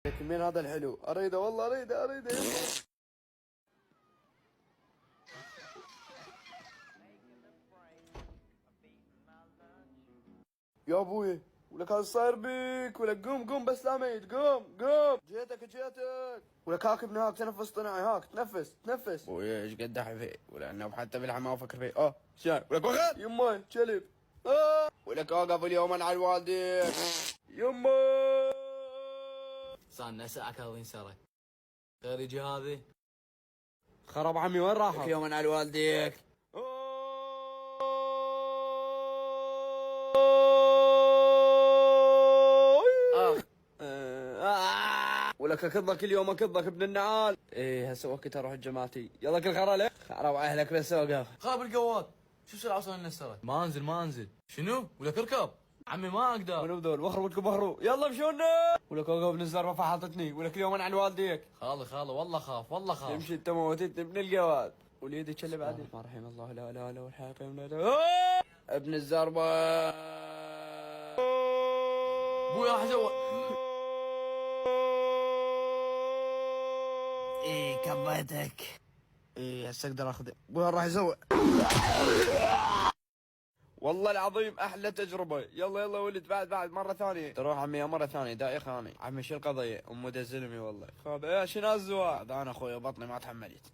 لكن مين هذا الحلو؟ اريده والله، اريده يلا. يا ابوي ولك هذا صاير بيك، ولك قوم بس لا ميت، قوم جيتك ولك هاك ابن هاك، تنفس صناعي، هاك تنفس ابوي ايش قد فيه، ولانه حتى بالحمام ما افكر فيه. شايف ولك وخذ يمه كلب. ولك اوقف اليوم على والديك يمه. صار لنا ساعة كاظم سرك غير يجي هذه. خرب عمي وين راح؟ يوم على والديك. ولك اكضك اليوم، اكضك ابن النعال. ايه هسه وقت اروح جماعتي، يلا كل خرا خرب اهلك بس اوقف. خرب القواد. شو سرعة صار لنا سرك؟ ما انزل. شنو؟ ولك اركب. عمي ما اقدر. منو ذول؟ وخروا ودكم بخروا، يلا مشونا. ولك اوقف ابن الزرفه فحطتني، ولك اليوم انا على والديك. خالي والله خاف. تمشي انت موتتني ابن القواد. وليدي كله بعدين. ما رحم الله لا لا لا والحاكم لا. ابن الزربه. ابوي راح ازوق. ايه كبيتك. ايه هسه اقدر اخذ ابوي راح يزوق. والله العظيم احلى تجربه. يلا ولد بعد مره ثانيه تروح عمي مره ثانيه دايخ اني عمي. شو القضيه؟ امه دزلمي والله خاب. ايه شنو الزواج؟ انا اخوي بطني ما تحملت.